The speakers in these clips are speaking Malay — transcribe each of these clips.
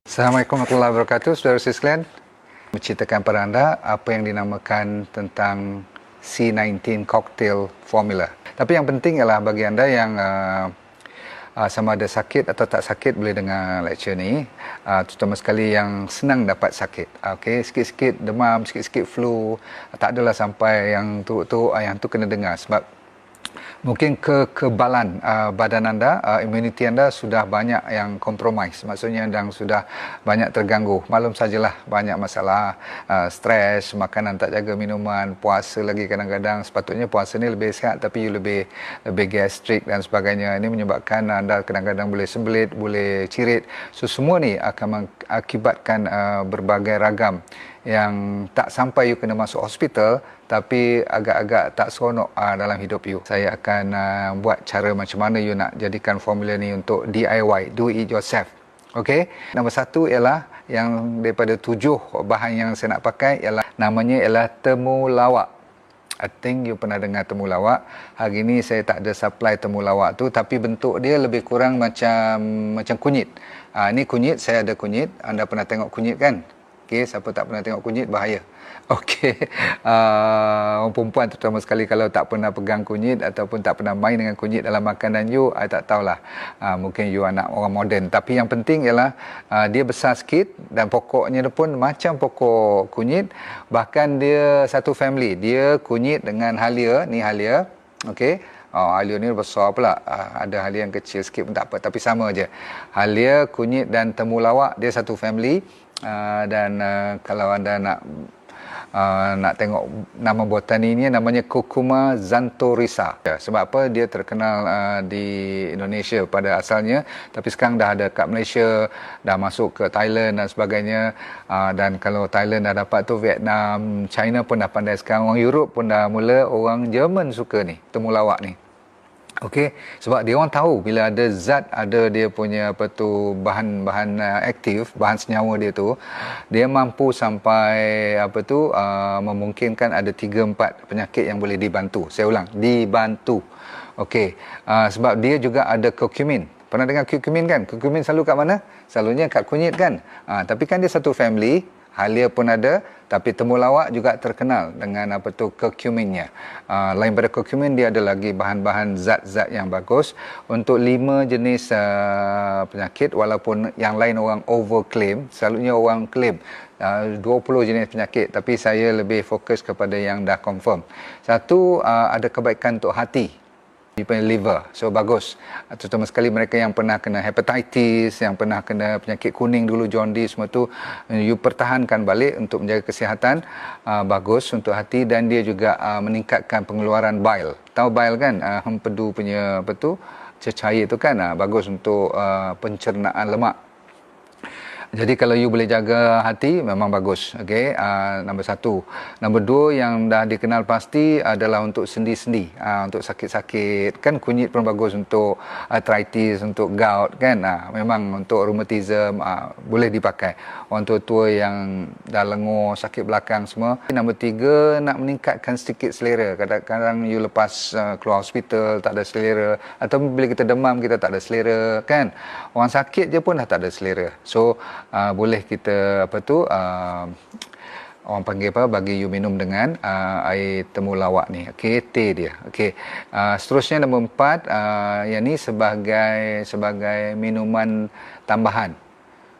Assalamualaikum warahmatullahi wabarakatuh, saudara sekalian. Menceritakan kepada anda apa yang dinamakan tentang C19 cocktail formula. Tapi yang penting ialah bagi anda yang sama ada sakit atau tak sakit boleh dengar lecture ni, terutama sekali yang senang dapat sakit. Okey, sikit-sikit demam, sikit-sikit flu, tak adalah sampai yang teruk-teruk, yang tu kena dengar sebab mungkin kekebalan badan anda, imuniti anda sudah banyak yang kompromis. Maksudnya yang sudah banyak terganggu. Maklum sajalah banyak masalah, stres, makanan tak jaga, minuman, puasa lagi kadang-kadang. Sepatutnya puasa ni lebih sihat tapi lebih gastrik dan sebagainya. Ini menyebabkan anda kadang-kadang boleh sembelit, boleh cirit. So semua ni akan mengakibatkan berbagai ragam yang tak sampai you kena masuk hospital tapi agak-agak tak seronok dalam hidup you. Saya akan buat cara macam mana you nak jadikan formula ni untuk DIY, do it yourself. Okey. Nombor satu ialah yang daripada 7 bahan yang saya nak pakai ialah namanya ialah temulawak. I think you pernah dengar temulawak. Hari ni saya tak ada supply temulawak tu tapi bentuk dia lebih kurang macam kunyit. Ni kunyit, saya ada kunyit. Anda pernah tengok kunyit kan? Okey, siapa tak pernah tengok kunyit bahaya. Okey. Orang perempuan terutama sekali kalau tak pernah pegang kunyit ataupun tak pernah main dengan kunyit dalam makanan you, I tak tahulah. Mungkin you anak orang moden. Tapi yang penting ialah dia besar sikit dan pokoknya pun macam pokok kunyit. Bahkan dia satu family. Dia kunyit dengan halia, ni halia. Okey. Halia ni besar pula. Ada halia yang kecil sikit pun tak apa. Tapi sama je. Halia, kunyit dan temulawak dia satu family. Dan kalau anda nak tengok nama botani ni namanya Curcuma xanthorrhiza. Sebab apa dia terkenal di Indonesia pada asalnya tapi sekarang dah ada kat Malaysia, dah masuk ke Thailand dan sebagainya. Dan kalau Thailand dah dapat tu, Vietnam, China pun dah pandai sekarang, orang Europe pun dah mula, orang Jerman suka ni temulawak ni. Okey, sebab dia orang tahu bila ada zat, ada dia punya bahan-bahan aktif, bahan senyawa dia tu, dia mampu sampai memungkinkan ada 3-4 penyakit yang boleh dibantu. Saya ulang, dibantu. Okey, sebab dia juga ada curcumin. Pernah dengar curcumin kan? Curcumin selalu kat mana? Selalunya kat kunyit kan? Tapi kan dia satu family. Halia pun ada, tapi temulawak juga terkenal dengan curcuminnya. Lain pada curcumin, dia ada lagi bahan-bahan zat-zat yang bagus untuk 5 jenis penyakit, walaupun yang lain orang overclaim, selalunya orang claim 20 jenis penyakit, tapi saya lebih fokus kepada yang dah confirm. Satu, ada kebaikan untuk hati. Dia punya liver, so bagus. Terutama sekali mereka yang pernah kena hepatitis, yang pernah kena penyakit kuning dulu, jaundice, semua tu, you pertahankan balik untuk menjaga kesihatan. Bagus untuk hati. Dan dia juga meningkatkan pengeluaran bile. Tahu bile kan? Hempedu punya cecair tu kan? Bagus untuk pencernaan lemak. Jadi kalau you boleh jaga hati, memang bagus. Okey, nombor 1. Nombor 2 yang dah dikenal pasti adalah untuk sendi-sendi, untuk sakit-sakit. Kan kunyit pun bagus untuk arthritis, untuk gout kan. Memang untuk rheumatism boleh dipakai. Orang tua-tua yang dah lengur, sakit belakang semua. Nombor 3, nak meningkatkan sedikit selera. Kadang-kadang you lepas keluar hospital tak ada selera, atau bila kita demam kita tak ada selera kan. Orang sakit je pun dah tak ada selera. So boleh kita orang panggil bagi you minum dengan air temulawak ni. Okey, teh dia. Okey. Seterusnya nombor 4, yang ni sebagai minuman tambahan.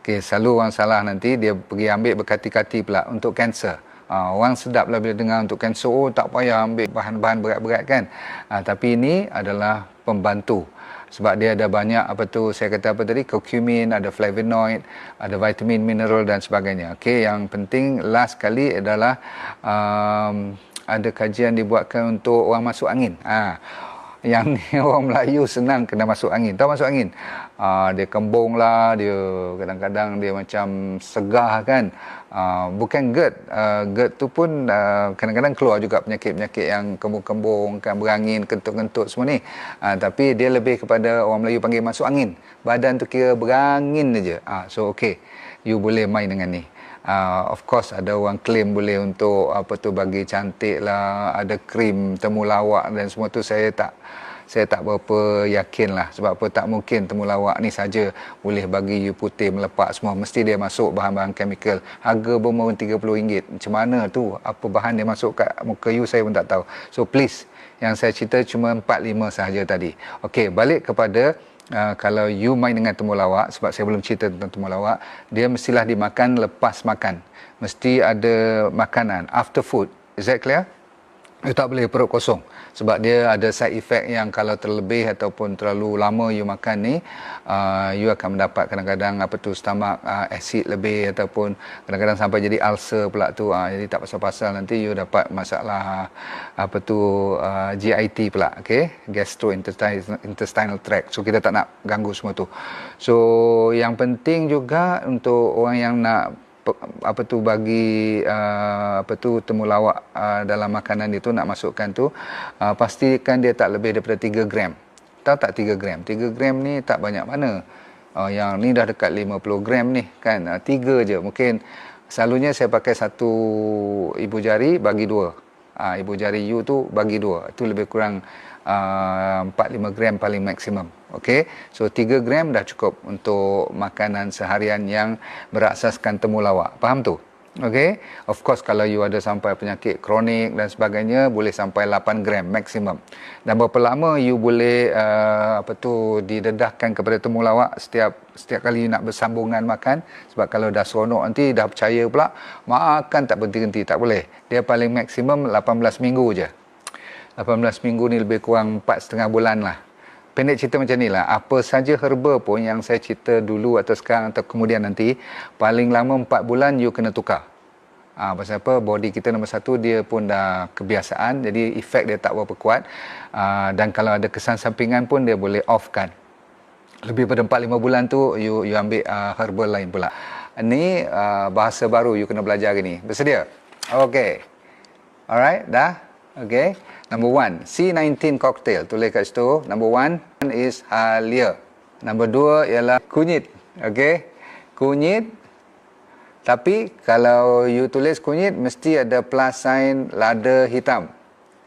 Okey, selalu orang salah nanti dia pergi ambil berkati-kati pula untuk kanser. Orang sedap lah bila dengar untuk kanser, tak payah ambil bahan-bahan berat-berat kan. Tapi ini adalah pembantu. Sebab dia ada banyak saya kata curcumin, ada flavonoid, ada vitamin, mineral dan sebagainya. Okey, yang penting last kali adalah ada kajian dibuatkan untuk orang masuk angin. Yang ni orang Melayu senang kena masuk angin. Tahu masuk angin? Dia kembung lah, dia kadang-kadang dia macam segah kan. Bukan GERD. GERD tu pun kadang-kadang keluar juga penyakit-penyakit yang kembung-kembung, kan, berangin, kentut-kentut semua ni. Tapi dia lebih kepada orang Melayu panggil masuk angin. Badan tu kira berangin aja. So okey, you boleh main dengan ni. Of course ada orang claim boleh untuk bagi cantik lah, ada krim temulawak dan semua tu saya saya tak berapa yakin lah. Sebab apa, tak mungkin temulawak ni saja boleh bagi you putih melepak semua. Mesti dia masuk bahan-bahan chemical. Harga bermula RM30. Macam mana tu? Apa bahan dia masuk kat muka you, saya pun tak tahu. So please, yang saya cerita cuma 4-5 sahaja tadi. Okey, balik kepada kalau you main dengan temulawak, sebab saya belum cerita tentang temulawak, dia mestilah dimakan lepas makan. Mesti ada makanan, after food. Is that clear? You tak boleh perut kosong, sebab dia ada side effect yang kalau terlebih ataupun terlalu lama you makan ni, you akan mendapat kadang-kadang stomach acid lebih, ataupun kadang-kadang sampai jadi ulcer pula tu. Jadi tak pasal-pasal nanti you dapat masalah GIT pula, okay? Gastrointestinal tract. So kita tak nak ganggu semua tu. So yang penting juga untuk orang yang nak bagi temulawak dalam makanan itu, nak masukkan tu, pastikan dia tak lebih daripada 3 gram. Tahu tak 3 gram? 3 gram ni tak banyak mana. Yang ni dah dekat 50 gram ni kan. 3 je. Mungkin selalunya saya pakai satu ibu jari bagi 2. Ibu jari you tu bagi 2. Itu lebih kurang 4-5 gram paling maksimum. Okey, so 3 gram dah cukup untuk makanan seharian yang berasaskan temulawak. Faham tu? Okey, of course kalau you ada sampai penyakit kronik dan sebagainya, boleh sampai 8 gram maksimum. Dan berapa lama you boleh didedahkan kepada temulawak setiap kali you nak bersambungan makan. Sebab kalau dah seronok nanti dah percaya pula, makan tak berhenti-henti, tak boleh. Dia paling maksimum 18 minggu je. 18 minggu ni lebih kurang 4,5 bulan lah. Pendek cerita macam ni lah. Apa saja herba pun yang saya cerita dulu atau sekarang atau kemudian nanti, paling lama 4 bulan you kena tukar. Pasal apa? Body kita nombor satu, dia pun dah kebiasaan. Jadi efek dia tak berapa kuat. Dan kalau ada kesan sampingan pun dia boleh off kan. Lebih pada 4-5 bulan tu you ambil herbal lain pula. Ni bahasa baru you kena belajar hari ni. Bersedia? Okay. Alright, dah? Okay. Number 1, C19 cocktail. Tulis kat situ. Number 1 is halia. Number 2 ialah kunyit. Okay. Kunyit. Tapi kalau you tulis kunyit, mesti ada plus sign lada hitam.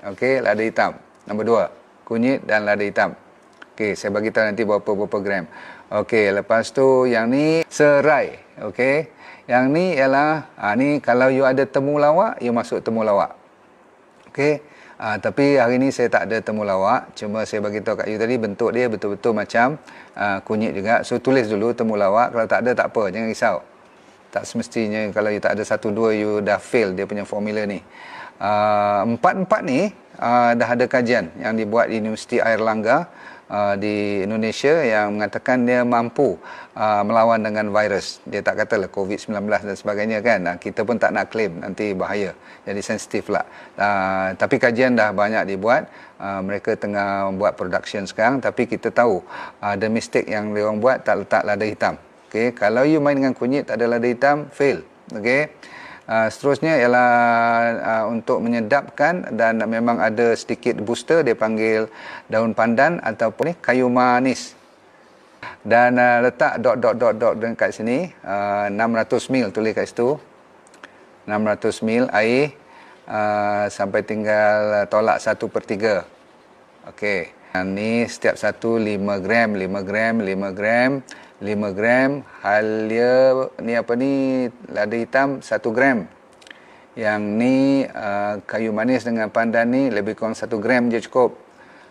Okay, lada hitam. Number 2, kunyit dan lada hitam. Okay, saya bagi tahu nanti berapa gram. Okay, lepas tu yang ni serai. Okay. Yang ni ialah, ni kalau you ada temulawak, you masuk temulawak. Okay. Tapi hari ni saya tak ada temulawak. Cuma saya bagi tahu kat you tadi, bentuk dia betul-betul macam kunyit juga. So tulis dulu temulawak. Kalau tak ada tak apa, jangan risau. Tak semestinya kalau you tak ada 1-2 you dah fail dia punya formula ni. 4 ni dah ada kajian yang dibuat di Universiti Airlangga di Indonesia yang mengatakan dia mampu melawan dengan virus. Dia tak katalah COVID-19 dan sebagainya kan. Kita pun tak nak claim, nanti bahaya. Jadi sensitif lah. Tapi kajian dah banyak dibuat. Mereka tengah buat production sekarang. Tapi kita tahu ada mistake yang diorang buat, tak letak lada hitam. Okay? Kalau you main dengan kunyit tak ada lada hitam, fail. Okay? Seterusnya ialah untuk menyedapkan dan memang ada sedikit booster, dia panggil daun pandan ataupun ni kayu manis. Dan letak dot dekat sini, 600 ml tulis kat situ. 600 ml air, sampai tinggal tolak 1/3. Okey. Ni setiap satu 5 gram, 5 gram, 5 gram. 5 gram, halia ni lada hitam 1 gram. Yang ni kayu manis dengan pandan ni lebih kurang 1 gram je cukup.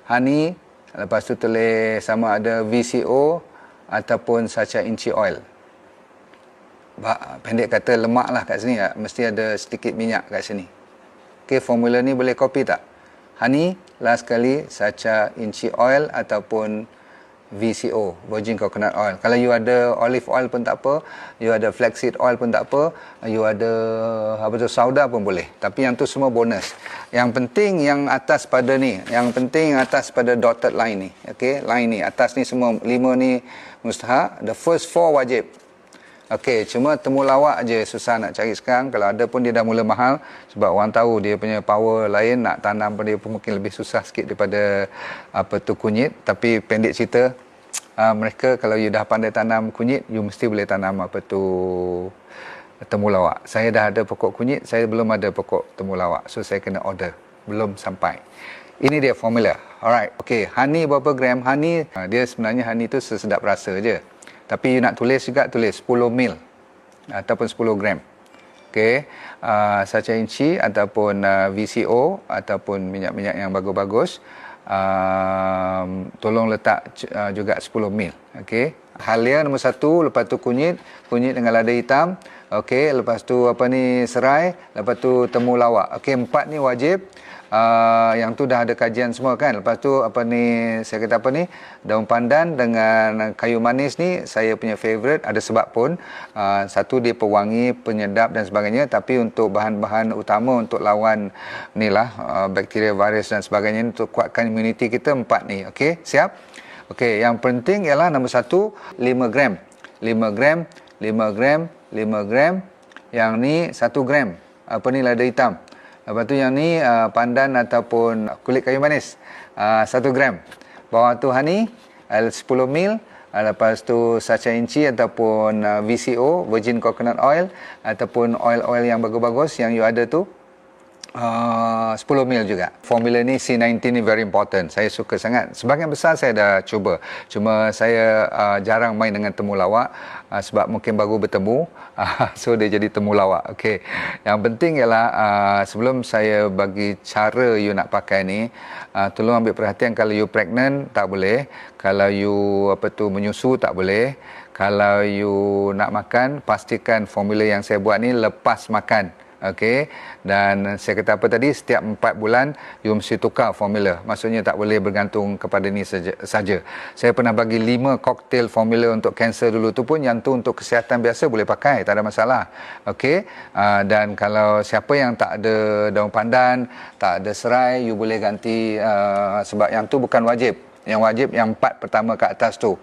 Honey, lepas tu tulis sama ada VCO ataupun sacha inchi oil. Pendek kata lemak lah kat sini, mesti ada sedikit minyak kat sini. Okey, formula ni boleh copy tak? Honey, last kali sacha inchi oil ataupun VCO, virgin coconut oil. Kalau you ada olive oil pun tak apa, you ada flaxseed oil pun tak apa, you ada sauda pun boleh. Tapi yang tu semua bonus. Yang penting yang atas pada ni, yang penting atas pada dotted line ni. Okey, line ni, atas ni semua 5 ni mustahak, the first 4 wajib. Okey, cuma temulawak je susah nak cari sekarang. Kalau ada pun dia dah mula mahal sebab orang tahu dia punya power lain, nak tanam pun dia pun mungkin lebih susah sikit daripada kunyit. Tapi pendek cerita, mereka kalau you dah pandai tanam kunyit, you mesti boleh tanam temulawak. Saya dah ada pokok kunyit, saya belum ada pokok temulawak. So saya kena order. belum sampai. Ini dia formula. Alright. Okey, honey berapa gram? Honey, dia sebenarnya honey tu sesedap rasa je. Tapi you nak tulis juga, tulis 10 mil ataupun 10 gram. Okey, sacha inci ataupun VCO ataupun minyak-minyak yang bagus-bagus. Tolong letak juga 10 mil. Okey. Halia nombor 1, lepas tu kunyit dengan lada hitam. Okey, lepas tu serai, lepas tu temulawak. Okey, 4 ni wajib. Yang tu dah ada kajian semua kan. Lepas tu saya kata daun pandan dengan kayu manis ni saya punya favorite. Ada sebab pun. Satu, dia pewangi, penyedap dan sebagainya. Tapi untuk bahan-bahan utama untuk lawan bakteria, virus dan sebagainya, untuk kuatkan imuniti kita, 4 ni. Okey, siap? Okey, yang penting ialah nombor 1, 5 gram. 5 gram, 5 gram, 5 gram. Yang ni 1 gram. Lada hitam. Lepas tu yang ni pandan ataupun kulit kayu manis 1 gram. Bawah tu honey 10 mil. Lepas tu sacha inci ataupun VCO, virgin coconut oil, ataupun oil-oil yang bagus-bagus yang you ada tu 10 mil juga. Formula ni C19 ni very important. Saya suka sangat. Sebahagian besar saya dah cuba. Cuma saya jarang main dengan temulawak sebab mungkin baru bertemu. So dia jadi temulawak. Okey. Yang penting ialah sebelum saya bagi cara you nak pakai ni, tolong ambil perhatian. Kalau you pregnant tak boleh. Kalau you menyusu tak boleh. Kalau you nak makan, pastikan formula yang saya buat ni lepas makan. Okey, dan saya kata tadi, setiap 4 bulan you mesti tukar formula. Maksudnya tak boleh bergantung kepada ni saja. Saya pernah bagi 5 koktail formula untuk kanser dulu tu pun, yang tu untuk kesihatan biasa boleh pakai, tak ada masalah. Okey, dan kalau siapa yang tak ada daun pandan, tak ada serai, you boleh ganti sebab yang tu bukan wajib. Yang wajib yang 4 pertama ke atas tu.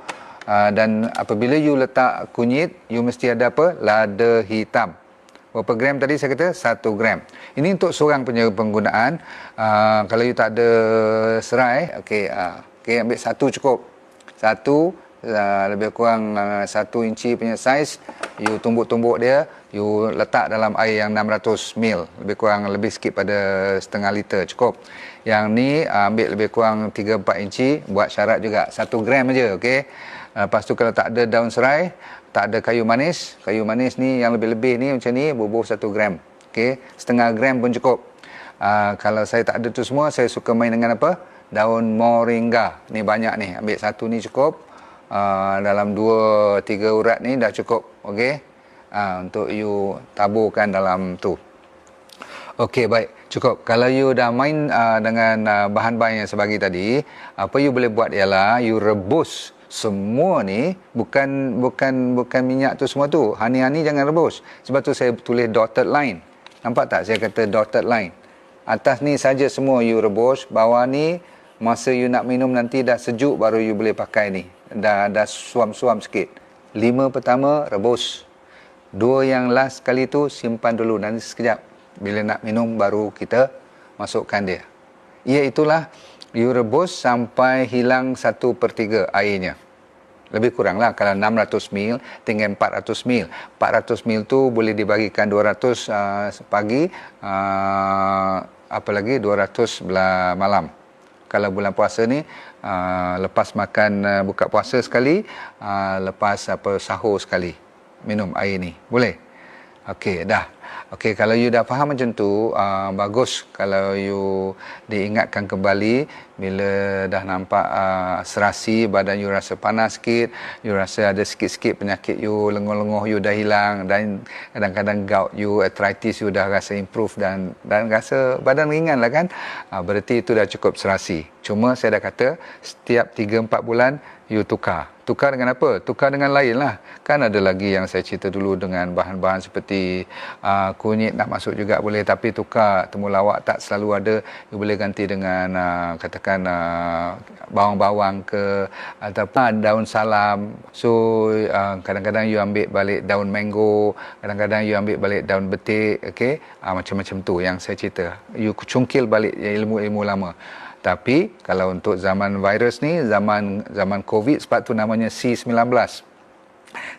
Dan apabila you letak kunyit, you mesti ada lada hitam. Berapa gram tadi saya kata? 1 gram. Ini untuk seorang punya penggunaan. Kalau you tak ada serai, okey, ambil 1 cukup. 1 lebih kurang 1 inci punya saiz. You tumbuk-tumbuk dia, you letak dalam air yang 600 ml. Lebih sikit pada setengah liter cukup. Yang ni ambil lebih kurang 3-4 inci, buat syarat juga 1 gram aja, okey. Lepas tu kalau tak ada daun serai, tak ada kayu manis ni yang lebih-lebih ni macam ni, bubuh 1 gram. Okey, setengah gram pun cukup. Kalau saya tak ada tu semua, saya suka main dengan daun moringa. Ni banyak ni, ambil 1 ni cukup. Dalam 2-3 urat ni dah cukup. Okey, untuk you taburkan dalam tu. Okey, baik, cukup. Kalau you dah main dengan bahan-bahan yang saya bagi tadi, apa you boleh buat ialah you rebus semua ni, bukan minyak tu semua tu. Honey jangan rebus. Sebab tu saya tulis dotted line. Nampak tak saya kata dotted line? Atas ni saja semua you rebus, bawah ni masa you nak minum nanti dah sejuk baru you boleh pakai ni. Dah suam-suam sikit. 5 pertama rebus. 2 yang last kali tu simpan dulu, nanti sekejap bila nak minum baru kita masukkan dia. Itulah, you rebus sampai hilang 1/3 airnya. Lebih kurang lah. Kalau 600 ml tinggal 400 ml. 400 ml tu boleh dibagikan 200 pagi, apalagi 200 malam. Kalau bulan puasa ni, lepas makan buka puasa sekali, lepas sahur sekali minum air ni. Boleh? Okey, dah. Okey, kalau you dah faham macam tu, bagus kalau you diingatkan kembali bila dah nampak serasi, badan you rasa panas sikit, you rasa ada sikit-sikit penyakit you, lenguh-lenguh you dah hilang, dan kadang-kadang gout you, arthritis you dah rasa improve dan rasa badan ringan lah kan. Berarti itu dah cukup serasi. Cuma saya dah kata, setiap 3-4 bulan you tukar. Tukar dengan apa? Tukar dengan lain lah. Kan ada lagi yang saya cerita dulu dengan bahan-bahan seperti kunyit nak masuk juga boleh. Tapi tukar temulawak tak selalu ada. You boleh ganti dengan katakan bawang-bawang ke, ataupun daun salam. So kadang-kadang you ambil balik daun mango. Kadang-kadang you ambil balik daun betik. Okay? Macam-macam tu yang saya cerita. You cungkil balik ilmu-ilmu lama. Tapi kalau untuk zaman virus ni, zaman COVID, sebab tu namanya C19.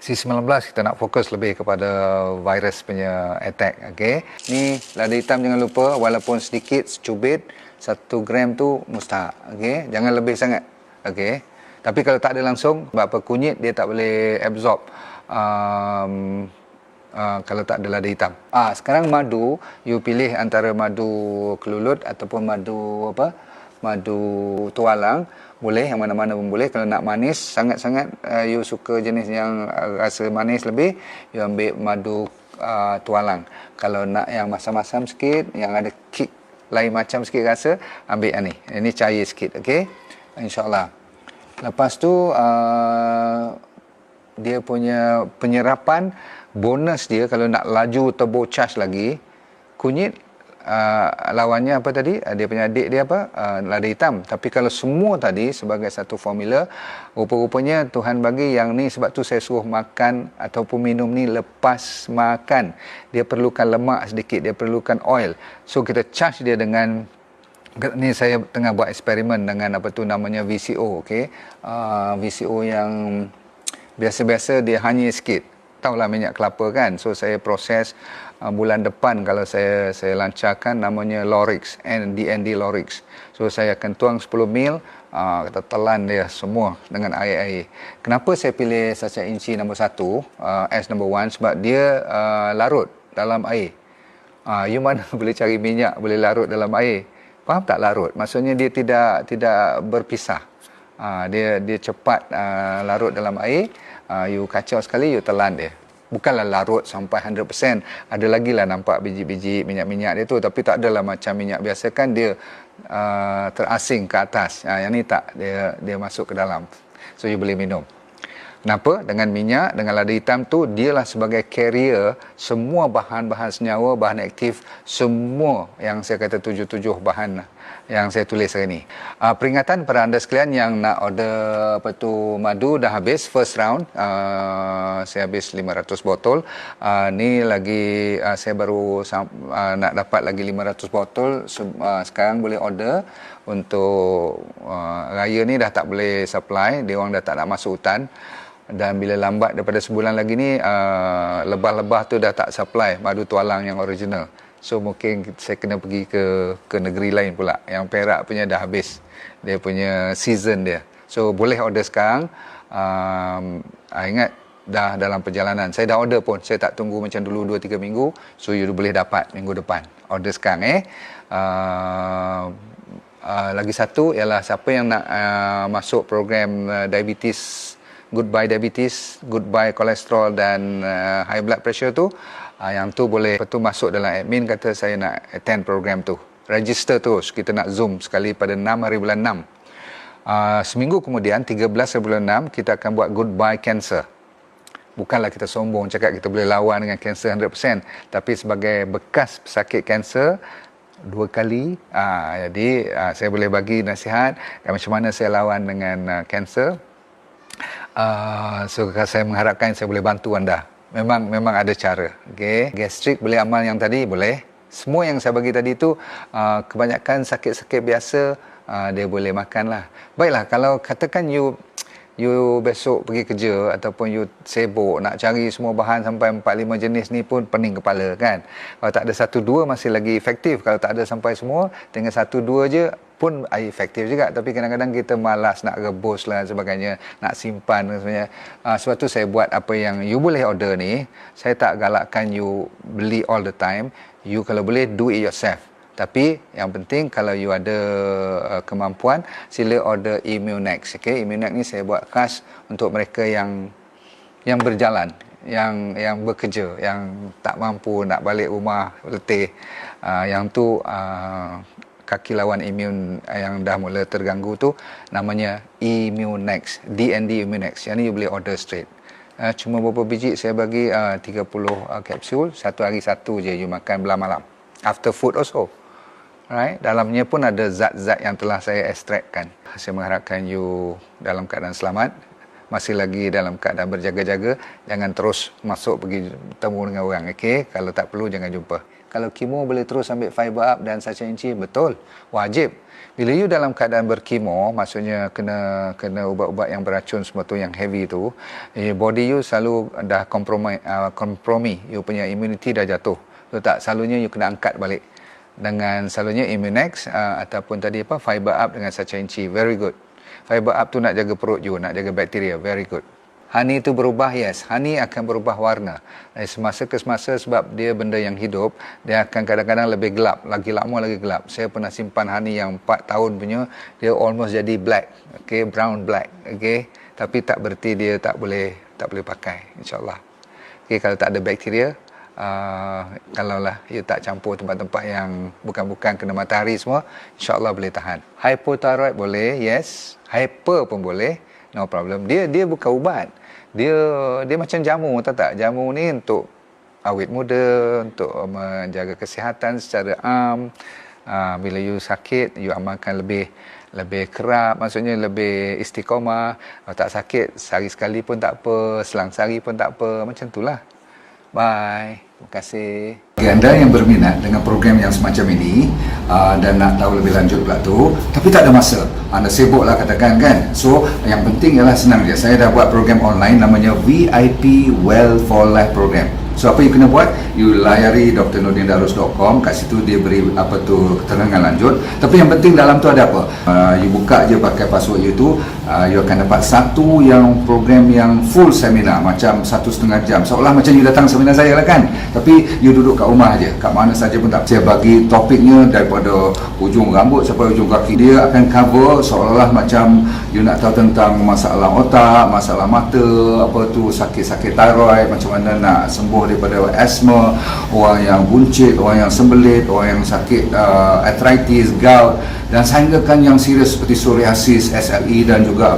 C19 kita nak fokus lebih kepada virus punya attack. Okey. Ni lada hitam jangan lupa, walaupun sedikit secubit 1 gram tu mustahak. Okey. Jangan lebih sangat. Okey. Tapi kalau tak ada langsung, sebab apa, kunyit dia tak boleh absorb kalau tak ada lada hitam. Sekarang madu, you pilih antara madu kelulut ataupun madu apa? Madu tualang. Boleh, yang mana-mana pun boleh. Kalau nak manis sangat-sangat, you suka jenis yang rasa manis lebih, you ambil madu tualang. Kalau nak yang masam-masam sikit, yang ada kick lain macam sikit rasa, ambil yang ni. Ini cair sikit, okey? InsyaAllah. Lepas tu dia punya penyerapan, bonus dia kalau nak laju turbo charge lagi, kunyit lawannya apa tadi, dia punya adik dia apa, lada hitam. Tapi kalau semua tadi sebagai satu formula, rupa-rupanya Tuhan bagi yang ni, sebab tu saya suruh makan ataupun minum ni lepas makan. Dia perlukan lemak sedikit, dia perlukan oil. So kita charge dia dengan ni. Saya tengah buat eksperimen dengan apa tu namanya VCO, okey. VCO yang biasa-biasa dia hanya sikit. Tahulah minyak kelapa kan. So saya proses bulan depan kalau saya lancarkan, namanya Lorix, DND Lorix. So saya akan tuang 10 ml, kita telan dia semua dengan air-air. Kenapa saya pilih sachet inci nombor 1, S nombor 1, sebab dia larut dalam air. You mana boleh cari minyak boleh larut dalam air? Faham tak larut? Maksudnya dia tidak berpisah. Dia cepat larut dalam air. You kacau sekali, you telan dia. Bukanlah larut sampai 100%. Ada lagi lah nampak biji-biji minyak-minyak dia tu. Tapi tak adalah macam minyak biasa kan, dia terasing ke atas. Yang ni tak, dia masuk ke dalam. So you boleh minum. Kenapa? Dengan minyak, dengan lada hitam tu, dialah sebagai carrier semua bahan-bahan senyawa, bahan aktif, semua yang saya kata 7 bahan yang saya tulis hari ni. Peringatan pada anda sekalian yang nak order apa tu madu dah habis first round. Saya habis 500 botol. Ni lagi saya baru nak dapat lagi 500 botol. Sekarang boleh order. Untuk raya ni dah tak boleh supply, dia orang dah tak nak masuk hutan. Dan bila lambat daripada sebulan lagi ni, lebah-lebah tu dah tak supply madu tualang yang original. So mungkin saya kena pergi ke negeri lain pula. Yang Perak punya dah habis dia punya season dia. So boleh order sekarang. Ingat dah dalam perjalanan. Saya dah order pun. Saya tak tunggu macam dulu 2-3 minggu. So you boleh dapat minggu depan. Order sekarang lagi satu ialah siapa yang nak masuk program diabetes, Goodbye Diabetes, Goodbye Kolesterol dan High Blood Pressure tu, yang tu boleh masuk dalam admin, kata saya nak attend program tu. Register terus, kita nak Zoom sekali pada 6 hari bulan 6. Seminggu kemudian, 13 hari bulan 6, kita akan buat Goodbye Cancer. Bukanlah kita sombong cakap kita boleh lawan dengan kanser 100%, tapi sebagai bekas pesakit kanser 2 kali, jadi saya boleh bagi nasihat macam mana saya lawan dengan kanser. So saya mengharapkan saya boleh bantu anda. Memang ada cara. Okay. Gastrik boleh amal yang tadi, boleh. Semua yang saya bagi tadi tu kebanyakan sakit-sakit biasa dia boleh makan lah. Baiklah, kalau katakan you besok pergi kerja ataupun you sibuk nak cari semua bahan sampai 4-5 jenis ni pun pening kepala kan. Kalau tak ada 1-2 masih lagi efektif. Kalau tak ada sampai semua, dengan 1-2 je pun efektif juga. Tapi kadang-kadang kita malas nak rebus lah sebagainya, nak simpan dan sebagainya. Sebab tu saya buat apa yang you boleh order ni. Saya tak galakkan you beli all the time. You kalau boleh do it yourself. Tapi yang penting kalau you ada kemampuan, sila order Immunex. Okay? Immunex ni saya buat khas untuk mereka yang berjalan, yang bekerja, yang tak mampu nak balik rumah letih. Yang tu kaki lawan imun yang dah mula terganggu tu, namanya Immunex, DND Immunex. Yang ni you boleh order straight. Cuma beberapa biji saya bagi 30 kapsul, satu hari satu je you makan belah malam. After food also. Right? Dalamnya pun ada zat-zat yang telah saya ekstrakkan. Saya mengharapkan you dalam keadaan selamat. Masih lagi dalam keadaan berjaga-jaga. Jangan terus masuk pergi bertemu dengan orang. Okay? Kalau tak perlu, jangan jumpa. Kalau kemo boleh terus ambil fiber up dan sachainci, betul, wajib. Bila you dalam keadaan berkemo, maksudnya kena ubat-ubat yang beracun semua tu, yang heavy tu, body you selalu dah kompromi, you punya immunity dah jatuh. Betul tak? Selalunya you kena angkat balik dengan selalunya Immunex ataupun tadi fiber up dengan sachainci. Very good. Fiber up tu nak jaga perut you, nak jaga bakteria. Very good. Honey itu berubah, yes. Honey akan berubah warna. Semasa ke semasa, sebab dia benda yang hidup, dia akan kadang-kadang lebih gelap. Lagi lama lagi gelap. Saya pernah simpan honey yang 4 tahun punya, dia almost jadi black. Okay, brown black. Okay, tapi tak berarti dia tak boleh pakai, insyaAllah. Okay, kalau tak ada bakteria, kalaulah you tak campur tempat-tempat yang bukan-bukan kena matahari semua, insyaAllah boleh tahan. Hypothyroid boleh, yes. Hyper pun boleh, no problem. Dia bukan ubat. Dia macam jamu, tahu tak? Jamu ni untuk awet muda, untuk menjaga kesihatan secara am. Bila you sakit, you amalkan lebih kerap, maksudnya lebih istiqomah. Kalau tak sakit, sehari sekali pun tak apa, selang sehari pun tak apa, macam itulah. Bye. Terima kasih. Bagi anda yang berminat dengan program yang semacam ini dan nak tahu lebih lanjut pula tu, tapi tak ada masa, anda sibuk lah katakan kan. So yang penting ialah senang je. Saya dah buat program online namanya VIP Well for Life Program. So apa you kena buat? You layari drnordindarus.com. Kat situ dia beri keterangan lanjut. Tapi yang penting dalam tu ada apa? You buka je pakai password you tu, you akan dapat satu yang program yang full seminar, macam 1,5 jam, seolah macam you datang seminar saya lah kan. Tapi you duduk kat rumah je, kat mana saja pun tak. Saya bagi topiknya daripada ujung rambut sampai ujung kaki. Dia akan cover seolah-olah macam you nak tahu tentang masalah otak, masalah mata, sakit-sakit thyroid, macam mana nak sembuh daripada asma, orang yang buncit, orang yang sembelit, orang yang sakit arthritis, gout, dan sehinggakan yang serius seperti psoriasis, SLE, dan juga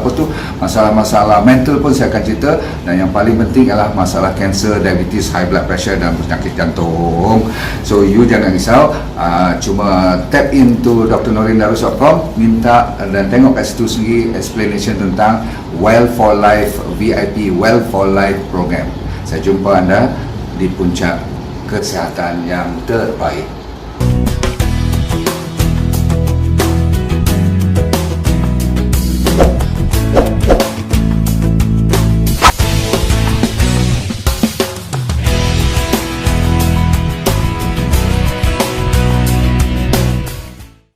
masalah-masalah mental pun saya akan cerita. Dan yang paling penting adalah masalah kanser, diabetes, high blood pressure dan penyakit jantung. So you jangan risau, cuma tap into drnordindarus.com, minta dan tengok kat situ sendiri explanation tentang Well for Life VIP Well for Life program. Saya jumpa anda di puncak kesihatan yang terbaik.